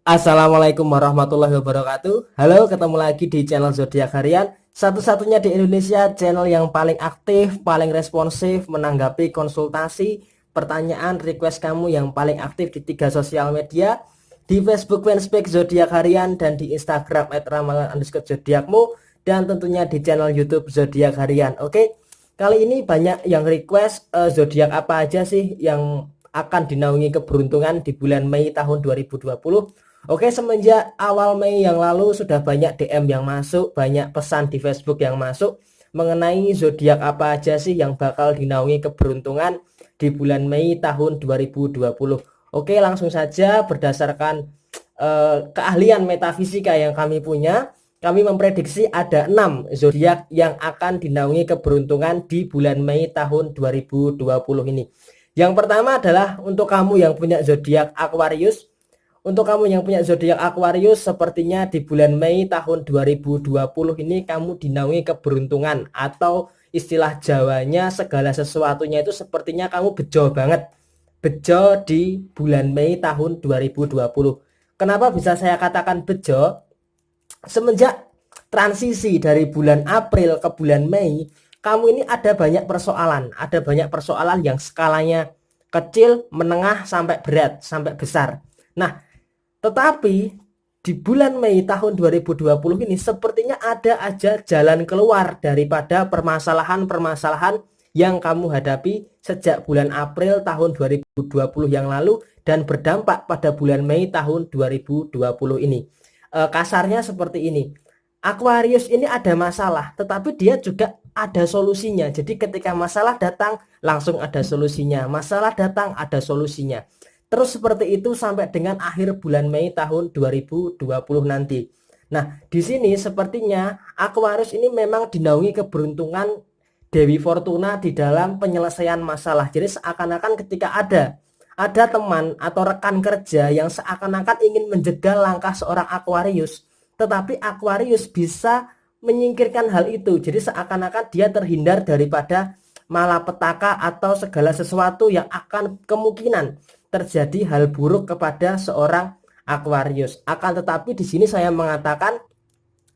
Assalamualaikum warahmatullahi wabarakatuh. Halo, ketemu lagi di channel Zodiak Harian. Satu-satunya di Indonesia channel yang paling aktif, paling responsif menanggapi konsultasi, pertanyaan, request kamu yang paling aktif di 3 sosial media, di Facebook fanspage Zodiak Harian dan di Instagram @ramalan_zodiakmu, dan tentunya di channel YouTube Zodiak Harian. Oke, kali ini banyak yang request zodiak apa aja sih yang akan dinaungi keberuntungan di bulan Mei tahun 2020. Oke, semenjak awal Mei yang lalu sudah banyak DM yang masuk, banyak pesan di Facebook yang masuk mengenai zodiak apa aja sih yang bakal dinaungi keberuntungan di bulan Mei tahun 2020. Oke, langsung saja berdasarkan keahlian metafisika yang kami punya, kami memprediksi ada 6 zodiak yang akan dinaungi keberuntungan di bulan Mei tahun 2020 ini. Yang pertama adalah untuk kamu yang punya zodiak Aquarius. Untuk kamu yang punya zodiak Aquarius, sepertinya di bulan Mei tahun 2020 ini kamu dinaungi keberuntungan, atau istilah Jawanya segala sesuatunya itu sepertinya kamu bejo banget. Bejo di bulan Mei tahun 2020. Kenapa bisa saya katakan bejo? Semenjak transisi dari bulan April ke bulan Mei, kamu ini ada banyak persoalan. Ada banyak persoalan yang skalanya kecil, menengah, sampai berat, sampai besar. Nah, tetapi di bulan Mei tahun 2020 ini sepertinya ada aja jalan keluar daripada permasalahan-permasalahan yang kamu hadapi sejak bulan April tahun 2020 yang lalu dan berdampak pada bulan Mei tahun 2020 ini. Kasarnya seperti ini. Aquarius ini ada masalah, tetapi dia juga ada solusinya. Jadi ketika masalah datang, langsung ada solusinya. Masalah datang, ada solusinya. Terus seperti itu sampai dengan akhir bulan Mei tahun 2020 nanti. Nah, di sini sepertinya Aquarius ini memang dinaungi keberuntungan Dewi Fortuna di dalam penyelesaian masalah. Jadi seakan-akan ketika ada teman atau rekan kerja yang seakan-akan ingin menjegal langkah seorang Aquarius, tetapi Aquarius bisa menyingkirkan hal itu. Jadi seakan-akan dia terhindar daripada malapetaka atau segala sesuatu yang akan kemungkinan terjadi hal buruk kepada seorang Aquarius. Akan tetapi di sini saya mengatakan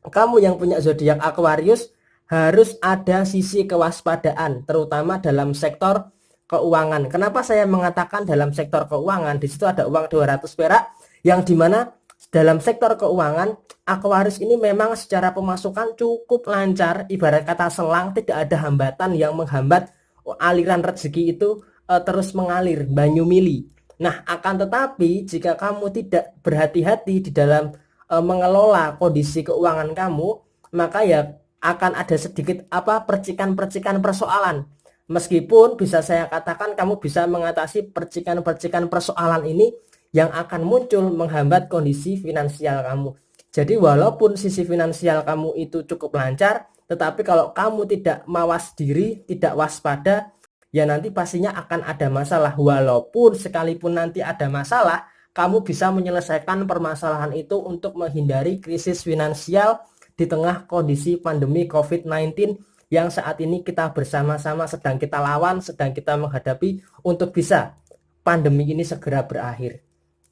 kamu yang punya zodiak Aquarius harus ada sisi kewaspadaan, terutama dalam sektor keuangan. Kenapa saya mengatakan dalam sektor keuangan? Di situ ada uang 200 perak yang dimana dalam sektor keuangan Aquarius ini memang secara pemasukan cukup lancar, ibarat kata selang, tidak ada hambatan yang menghambat aliran rezeki itu terus mengalir, banyu mili. Nah, akan tetapi jika kamu tidak berhati-hati di dalam mengelola kondisi keuangan kamu, maka ya akan ada sedikit percikan-percikan persoalan. Meskipun bisa saya katakan kamu bisa mengatasi percikan-percikan persoalan ini yang akan muncul menghambat kondisi finansial kamu. Jadi walaupun sisi finansial kamu itu cukup lancar, tetapi kalau kamu tidak mawas diri, tidak waspada, ya nanti pastinya akan ada masalah. Walaupun sekalipun nanti ada masalah, kamu bisa menyelesaikan permasalahan itu untuk menghindari krisis finansial di tengah kondisi pandemi COVID-19 yang saat ini kita bersama-sama sedang kita lawan, sedang kita menghadapi untuk bisa pandemi ini segera berakhir.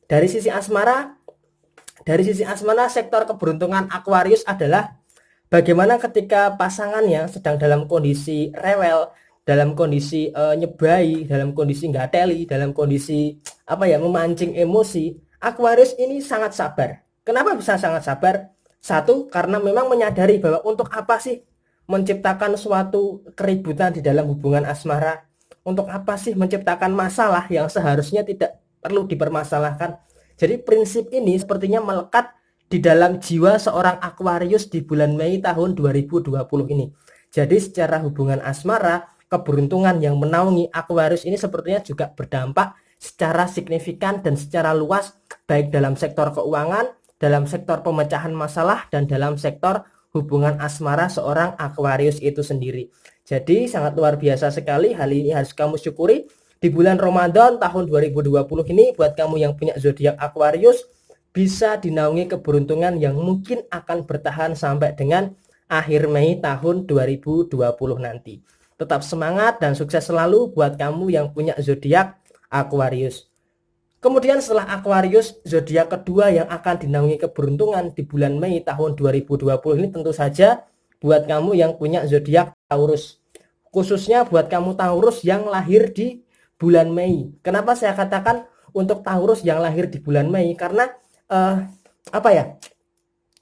Dari sisi asmara, sektor keberuntungan Aquarius adalah bagaimana ketika pasangannya sedang dalam kondisi rewel, dalam kondisi nyebai, dalam kondisi nggak teli, dalam kondisi memancing emosi. Aquarius ini sangat sabar. Kenapa bisa sangat sabar? Satu, karena memang menyadari bahwa untuk apa sih menciptakan suatu keributan di dalam hubungan asmara? Untuk apa sih menciptakan masalah yang seharusnya tidak perlu dipermasalahkan? Jadi prinsip ini sepertinya melekat di dalam jiwa seorang Aquarius di bulan Mei tahun 2020 ini. Jadi secara hubungan asmara, keberuntungan yang menaungi Aquarius ini sepertinya juga berdampak secara signifikan dan secara luas, baik dalam sektor keuangan, dalam sektor pemecahan masalah, dan dalam sektor hubungan asmara seorang Aquarius itu sendiri. Jadi sangat luar biasa sekali, hal ini harus kamu syukuri. Di bulan Ramadan tahun 2020 ini, buat kamu yang punya zodiak Aquarius, bisa dinaungi keberuntungan yang mungkin akan bertahan sampai dengan akhir Mei tahun 2020 nanti. Tetap semangat dan sukses selalu buat kamu yang punya zodiak Aquarius. Kemudian setelah Aquarius, zodiak kedua yang akan dinaungi keberuntungan di bulan Mei tahun 2020 ini tentu saja buat kamu yang punya zodiak Taurus. Khususnya buat kamu Taurus yang lahir di bulan Mei. Kenapa saya katakan untuk Taurus yang lahir di bulan Mei? Karena apa ya?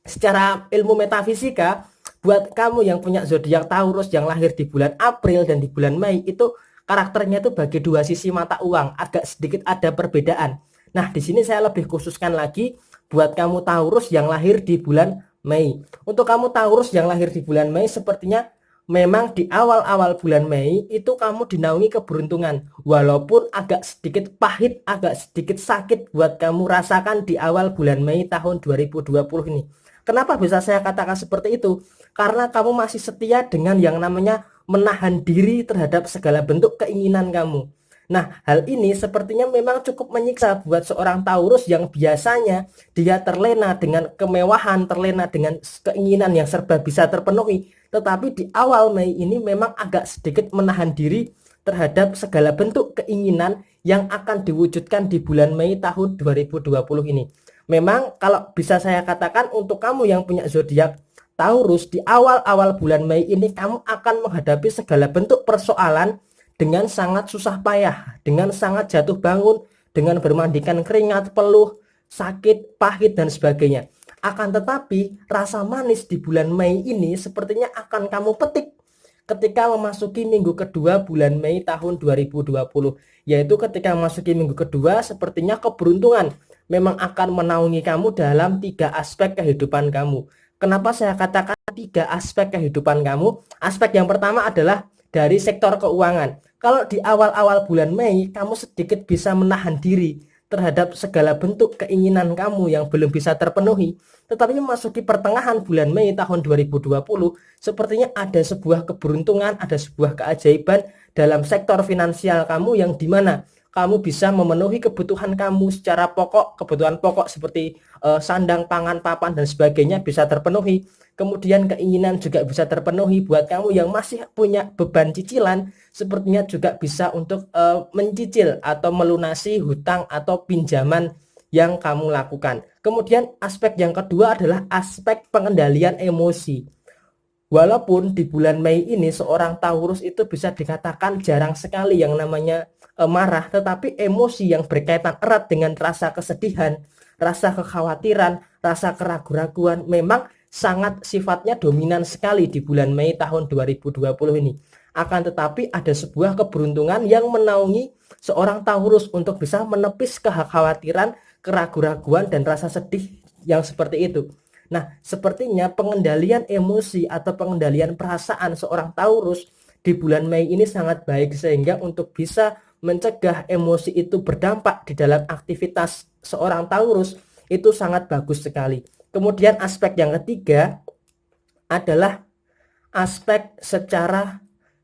Secara ilmu metafisika, buat kamu yang punya zodiak Taurus yang lahir di bulan April dan di bulan Mei itu karakternya itu bagi dua sisi mata uang, agak sedikit ada perbedaan. Nah, di sini saya lebih khususkan lagi buat kamu Taurus yang lahir di bulan Mei. Untuk kamu Taurus yang lahir di bulan Mei, sepertinya memang di awal-awal bulan Mei itu kamu dinaungi keberuntungan. Walaupun agak sedikit pahit, agak sedikit sakit buat kamu rasakan di awal bulan Mei tahun 2020 ini. Kenapa bisa saya katakan seperti itu? Karena kamu masih setia dengan yang namanya menahan diri terhadap segala bentuk keinginan kamu. Nah, hal ini sepertinya memang cukup menyiksa buat seorang Taurus yang biasanya dia terlena dengan kemewahan, terlena dengan keinginan yang serba bisa terpenuhi. Tetapi di awal Mei ini memang agak sedikit menahan diri terhadap segala bentuk keinginan yang akan diwujudkan di bulan Mei tahun 2020 ini. Memang kalau bisa saya katakan untuk kamu yang punya zodiak Taurus di awal-awal bulan Mei ini kamu akan menghadapi segala bentuk persoalan dengan sangat susah payah, dengan sangat jatuh bangun, dengan bermandikan keringat, peluh, sakit, pahit dan sebagainya. Akan tetapi rasa manis di bulan Mei ini sepertinya akan kamu petik ketika memasuki minggu kedua bulan Mei tahun 2020, yaitu ketika memasuki minggu kedua sepertinya keberuntungan memang akan menaungi kamu dalam 3 aspek kehidupan kamu. Kenapa saya katakan 3 aspek kehidupan kamu? Aspek yang pertama adalah dari sektor keuangan. Kalau di awal-awal bulan Mei kamu sedikit bisa menahan diri terhadap segala bentuk keinginan kamu yang belum bisa terpenuhi, tetapi memasuki pertengahan bulan Mei tahun 2020 sepertinya ada sebuah keberuntungan, ada sebuah keajaiban dalam sektor finansial kamu yang dimana kamu bisa memenuhi kebutuhan kamu secara pokok, kebutuhan pokok seperti sandang, pangan, papan dan sebagainya bisa terpenuhi. Kemudian keinginan juga bisa terpenuhi buat kamu yang masih punya beban cicilan, sepertinya juga bisa untuk mencicil atau melunasi hutang atau pinjaman yang kamu lakukan. Kemudian aspek yang kedua adalah aspek pengendalian emosi. Walaupun di bulan Mei ini seorang Taurus itu bisa dikatakan jarang sekali yang namanya marah, tetapi emosi yang berkaitan erat dengan rasa kesedihan, rasa kekhawatiran, rasa keraguan-raguan memang sangat sifatnya dominan sekali di bulan Mei tahun 2020 ini. Akan tetapi ada sebuah keberuntungan yang menaungi seorang Taurus untuk bisa menepis kekhawatiran, keraguan-raguan dan rasa sedih yang seperti itu. Nah, sepertinya pengendalian emosi atau pengendalian perasaan seorang Taurus di bulan Mei ini sangat baik sehingga untuk bisa mencegah emosi itu berdampak di dalam aktivitas seorang Taurus itu sangat bagus sekali. Kemudian aspek yang ketiga adalah aspek secara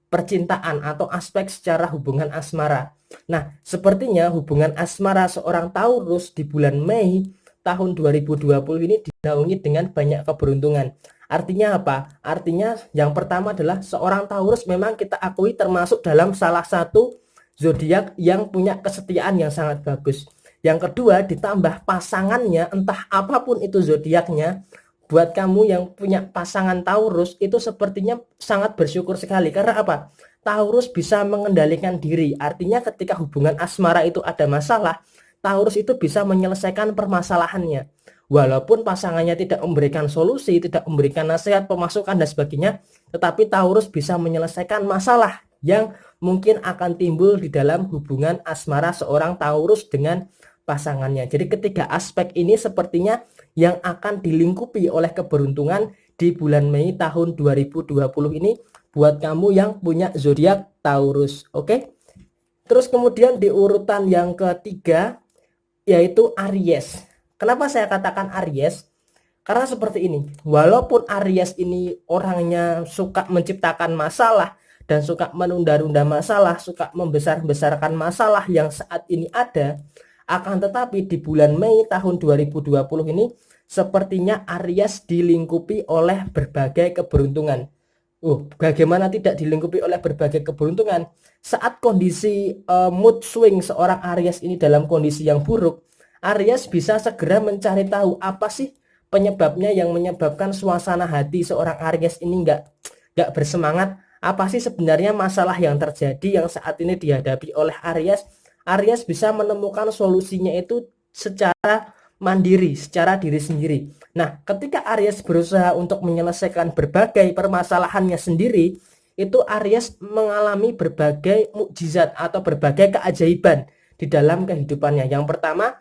percintaan atau aspek secara hubungan asmara. Nah, sepertinya hubungan asmara seorang Taurus di bulan Mei tahun 2020 ini dinaungi dengan banyak keberuntungan. Artinya apa? Artinya yang pertama adalah seorang Taurus memang kita akui termasuk dalam salah satu zodiak yang punya kesetiaan yang sangat bagus. Yang kedua ditambah pasangannya, entah apapun itu zodiaknya, buat kamu yang punya pasangan Taurus itu sepertinya sangat bersyukur sekali. Karena apa? Taurus bisa mengendalikan diri. Artinya ketika hubungan asmara itu ada masalah, Taurus itu bisa menyelesaikan permasalahannya. Walaupun pasangannya tidak memberikan solusi, tidak memberikan nasihat, pemasukan dan sebagainya, tetapi Taurus bisa menyelesaikan masalah yang mungkin akan timbul di dalam hubungan asmara seorang Taurus dengan pasangannya. Jadi ketiga aspek ini sepertinya yang akan dilingkupi oleh keberuntungan di bulan Mei tahun 2020 ini buat kamu yang punya zodiak Taurus. Oke? Terus kemudian di urutan yang ketiga yaitu Aries. Kenapa saya katakan Aries? Karena seperti ini, walaupun Aries ini orangnya suka menciptakan masalah dan suka menunda-nunda masalah, suka membesar-besarkan masalah yang saat ini ada, akan tetapi di bulan Mei tahun 2020 ini sepertinya Aries dilingkupi oleh berbagai keberuntungan. Bagaimana tidak dilingkupi oleh berbagai keberuntungan? Saat kondisi mood swing seorang Aries ini dalam kondisi yang buruk, Aries bisa segera mencari tahu apa sih penyebabnya yang menyebabkan suasana hati seorang Aries ini nggak bersemangat. Apa sih sebenarnya masalah yang terjadi yang saat ini dihadapi oleh Aries? Aries bisa menemukan solusinya itu secara mandiri, secara diri sendiri. Nah, ketika Aries berusaha untuk menyelesaikan berbagai permasalahannya sendiri, itu Aries mengalami berbagai mukjizat atau berbagai keajaiban di dalam kehidupannya. Yang pertama,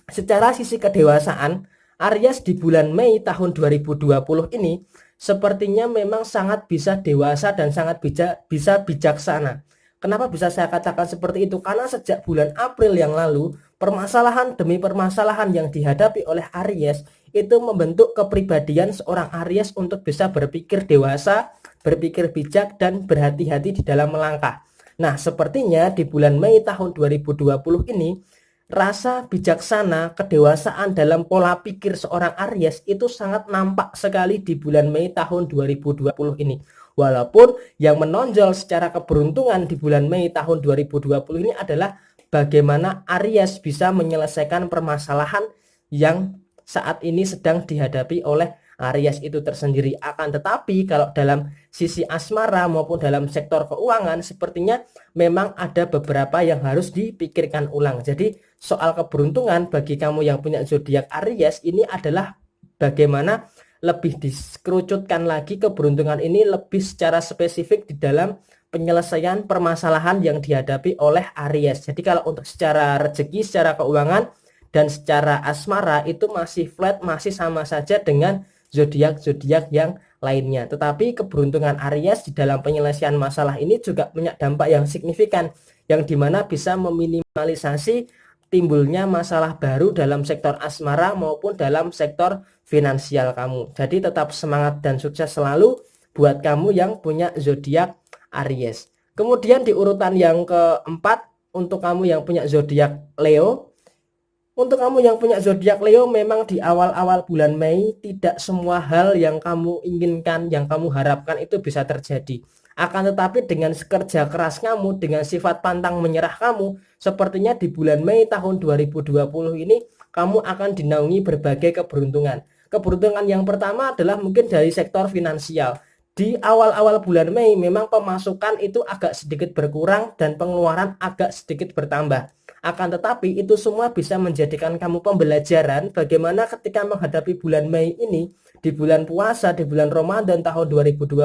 secara sisi kedewasaan, Aries di bulan Mei tahun 2020 ini sepertinya memang sangat bisa dewasa dan sangat bisa bijaksana. Kenapa bisa saya katakan seperti itu? Karena sejak bulan April yang lalu, permasalahan demi permasalahan yang dihadapi oleh Aries itu membentuk kepribadian seorang Aries untuk bisa berpikir dewasa, berpikir bijak, dan berhati-hati di dalam melangkah. Nah, sepertinya di bulan Mei tahun 2020 ini, rasa bijaksana, kedewasaan dalam pola pikir seorang Aries itu sangat nampak sekali di bulan Mei tahun 2020 ini. Walaupun yang menonjol secara keberuntungan di bulan Mei tahun 2020 ini adalah bagaimana Aries bisa menyelesaikan permasalahan yang saat ini sedang dihadapi oleh Aries itu tersendiri. Akan tetapi kalau dalam sisi asmara maupun dalam sektor keuangan, sepertinya memang ada beberapa yang harus dipikirkan ulang. Jadi soal keberuntungan bagi kamu yang punya zodiak Aries ini adalah bagaimana lebih dikerucutkan lagi keberuntungan ini lebih secara spesifik di dalam penyelesaian permasalahan yang dihadapi oleh Aries. Jadi kalau untuk secara rezeki, secara keuangan, dan secara asmara itu masih flat, masih sama saja dengan zodiak-zodiak yang lainnya. Tetapi keberuntungan Aries di dalam penyelesaian masalah ini juga punya dampak yang signifikan, yang dimana bisa meminimalisasi timbulnya masalah baru dalam sektor asmara maupun dalam sektor finansial kamu. Jadi tetap semangat dan sukses selalu buat kamu yang punya zodiak Aries. Kemudian di urutan yang keempat, untuk kamu yang punya zodiak Leo. Untuk kamu yang punya zodiak Leo, memang di awal-awal bulan Mei tidak semua hal yang kamu inginkan, yang kamu harapkan itu bisa terjadi. Akan tetapi dengan kerja keras kamu, dengan sifat pantang menyerah kamu, sepertinya di bulan Mei tahun 2020 ini kamu akan dinaungi berbagai keberuntungan. Keberuntungan yang pertama adalah mungkin dari sektor finansial. Di awal-awal bulan Mei memang pemasukan itu agak sedikit berkurang dan pengeluaran agak sedikit bertambah. Akan tetapi itu semua bisa menjadikan kamu pembelajaran bagaimana ketika menghadapi bulan Mei ini, di bulan puasa, di bulan Ramadan tahun 2020,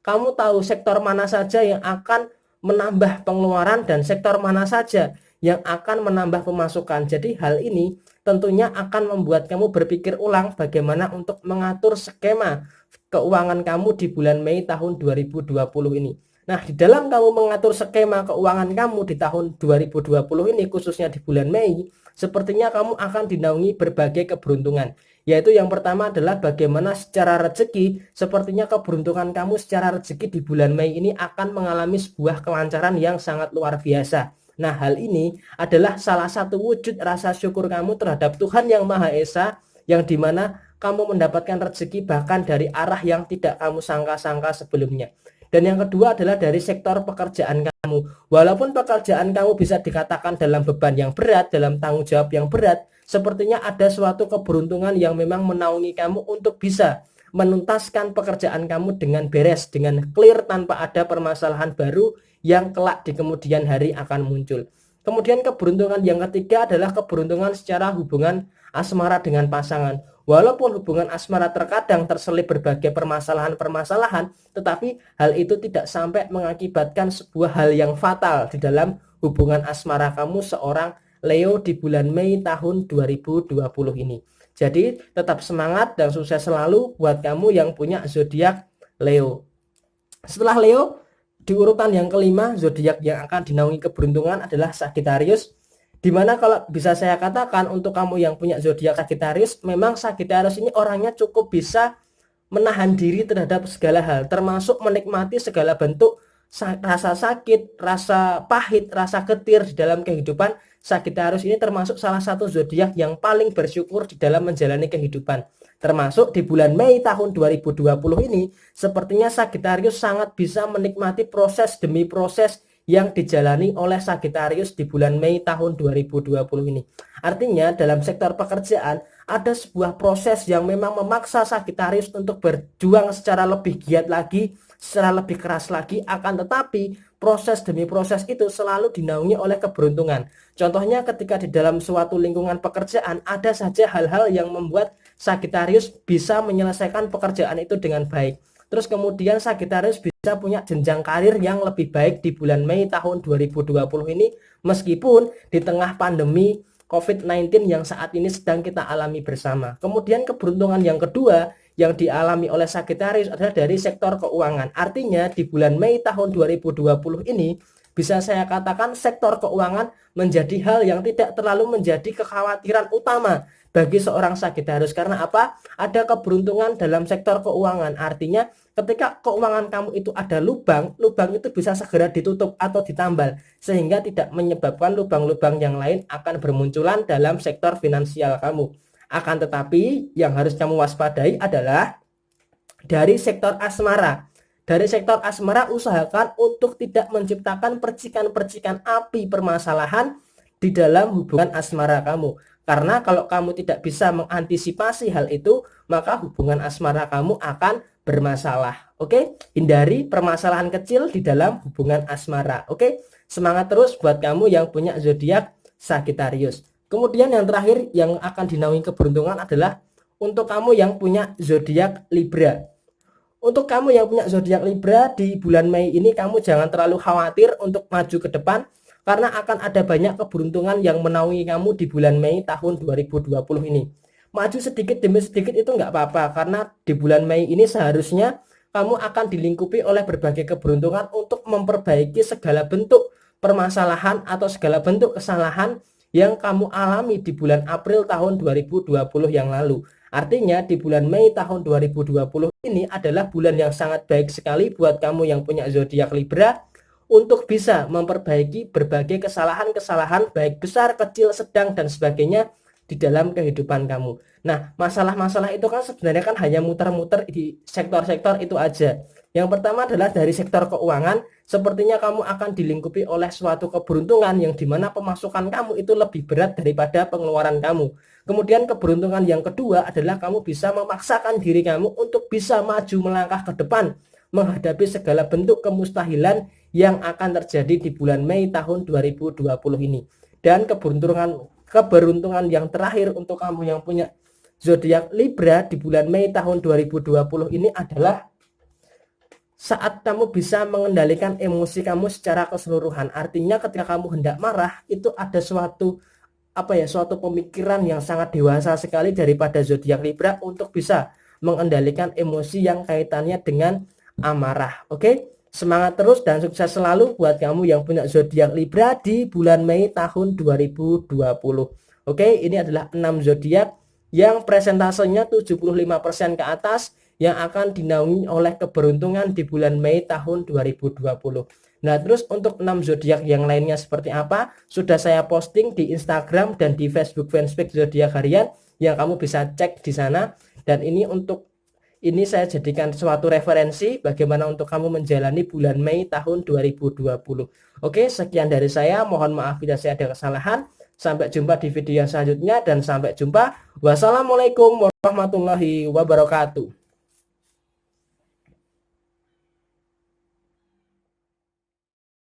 kamu tahu sektor mana saja yang akan menambah pengeluaran dan sektor mana saja yang akan menambah pemasukan. Jadi hal ini tentunya akan membuat kamu berpikir ulang bagaimana untuk mengatur skema keuangan kamu di bulan Mei tahun 2020 ini. Nah, di dalam kamu mengatur skema keuangan kamu di tahun 2020 ini, khususnya di bulan Mei, sepertinya kamu akan dinaungi berbagai keberuntungan. Yaitu yang pertama adalah bagaimana secara rezeki, sepertinya keberuntungan kamu secara rezeki di bulan Mei ini akan mengalami sebuah kelancaran yang sangat luar biasa. Nah, hal ini adalah salah satu wujud rasa syukur kamu terhadap Tuhan Yang Maha Esa, yang dimana kamu mendapatkan rezeki bahkan dari arah yang tidak kamu sangka-sangka sebelumnya. Dan yang kedua adalah dari sektor pekerjaan kamu. Walaupun pekerjaan kamu bisa dikatakan dalam beban yang berat, dalam tanggung jawab yang berat, sepertinya ada suatu keberuntungan yang memang menaungi kamu untuk bisa menuntaskan pekerjaan kamu dengan beres, dengan clear, tanpa ada permasalahan baru yang kelak di kemudian hari akan muncul. Kemudian keberuntungan yang ketiga adalah keberuntungan secara hubungan asmara dengan pasangan. Walaupun hubungan asmara terkadang terselip berbagai permasalahan-permasalahan, tetapi hal itu tidak sampai mengakibatkan sebuah hal yang fatal di dalam hubungan asmara kamu seorang Leo di bulan Mei tahun 2020 ini. Jadi tetap semangat dan sukses selalu buat kamu yang punya zodiak Leo. Setelah Leo, di urutan yang kelima, zodiak yang akan dinaungi keberuntungan adalah Sagittarius. Dimana kalau bisa saya katakan untuk kamu yang punya zodiak Sagittarius, memang Sagittarius ini orangnya cukup bisa menahan diri terhadap segala hal, termasuk menikmati segala bentuk rasa sakit, rasa pahit, rasa getir di dalam kehidupan. Sagittarius ini termasuk salah satu zodiak yang paling bersyukur di dalam menjalani kehidupan. Termasuk di bulan Mei tahun 2020 ini, sepertinya Sagittarius sangat bisa menikmati proses demi proses yang dijalani oleh Sagittarius di bulan Mei tahun 2020 ini. Artinya dalam sektor pekerjaan ada sebuah proses yang memang memaksa Sagittarius untuk berjuang secara lebih giat lagi, secara lebih keras lagi, akan tetapi proses demi proses itu selalu dinaungi oleh keberuntungan. Contohnya ketika di dalam suatu lingkungan pekerjaan ada saja hal-hal yang membuat Sagittarius bisa menyelesaikan pekerjaan itu dengan baik. Terus kemudian Sagittarius bisa punya jenjang karir yang lebih baik di bulan Mei tahun 2020 ini, meskipun di tengah pandemi COVID-19 yang saat ini sedang kita alami bersama. Kemudian keberuntungan yang kedua yang dialami oleh Sagittarius adalah dari sektor keuangan. Artinya di bulan Mei tahun 2020 ini bisa saya katakan sektor keuangan menjadi hal yang tidak terlalu menjadi kekhawatiran utama bagi seorang Sagittarius. Karena apa? Ada keberuntungan dalam sektor keuangan. Artinya ketika keuangan kamu itu ada lubang, lubang itu bisa segera ditutup atau ditambal, sehingga tidak menyebabkan lubang-lubang yang lain akan bermunculan dalam sektor finansial kamu. Akan tetapi yang harus kamu waspadai adalah dari sektor asmara. Dari sektor asmara usahakan untuk tidak menciptakan percikan-percikan api permasalahan di dalam hubungan asmara kamu. Karena kalau kamu tidak bisa mengantisipasi hal itu, maka hubungan asmara kamu akan bermasalah. Oke? Hindari permasalahan kecil di dalam hubungan asmara. Oke? Semangat terus buat kamu yang punya zodiak Sagittarius. Kemudian yang terakhir yang akan dinaungi keberuntungan adalah untuk kamu yang punya zodiak Libra. Untuk kamu yang punya zodiak Libra di bulan Mei ini, kamu jangan terlalu khawatir untuk maju ke depan, karena akan ada banyak keberuntungan yang menaungi kamu di bulan Mei tahun 2020 ini. Maju sedikit demi sedikit itu nggak apa-apa, karena di bulan Mei ini seharusnya kamu akan dilingkupi oleh berbagai keberuntungan untuk memperbaiki segala bentuk permasalahan atau segala bentuk kesalahan yang kamu alami di bulan April tahun 2020 yang lalu. Artinya di bulan Mei tahun 2020 ini adalah bulan yang sangat baik sekali buat kamu yang punya zodiak Libra untuk bisa memperbaiki berbagai kesalahan-kesalahan baik besar, kecil, sedang, dan sebagainya di dalam kehidupan kamu. Nah, masalah-masalah itu kan sebenarnya kan hanya muter-muter di sektor-sektor itu aja. Yang pertama adalah dari sektor keuangan, sepertinya kamu akan dilingkupi oleh suatu keberuntungan yang dimana pemasukan kamu itu lebih berat daripada pengeluaran kamu. Kemudian keberuntungan yang kedua adalah kamu bisa memaksakan diri kamu untuk bisa maju melangkah ke depan, menghadapi segala bentuk kemustahilan yang akan terjadi di bulan Mei tahun 2020 ini. Dan keberuntungan yang terakhir untuk kamu yang punya zodiak Libra di bulan Mei tahun 2020 ini adalah saat kamu bisa mengendalikan emosi kamu secara keseluruhan. Artinya ketika kamu hendak marah, itu ada suatu suatu pemikiran yang sangat dewasa sekali daripada zodiak Libra untuk bisa mengendalikan emosi yang kaitannya dengan amarah. Oke? Semangat terus dan sukses selalu buat kamu yang punya zodiak Libra di bulan Mei tahun 2020. Oke, ini adalah 6 zodiak yang presentasenya 75% ke atas yang akan dinaungi oleh keberuntungan di bulan Mei tahun 2020. Nah, terus untuk 6 zodiak yang lainnya seperti apa? Sudah saya posting di Instagram dan di Facebook fanspage Zodiak Harian yang kamu bisa cek di sana. Dan ini saya jadikan suatu referensi bagaimana untuk kamu menjalani bulan Mei tahun 2020. Oke, sekian dari saya. Mohon maaf bila saya ada kesalahan. Sampai jumpa di video selanjutnya dan sampai jumpa. Wassalamualaikum warahmatullahi wabarakatuh.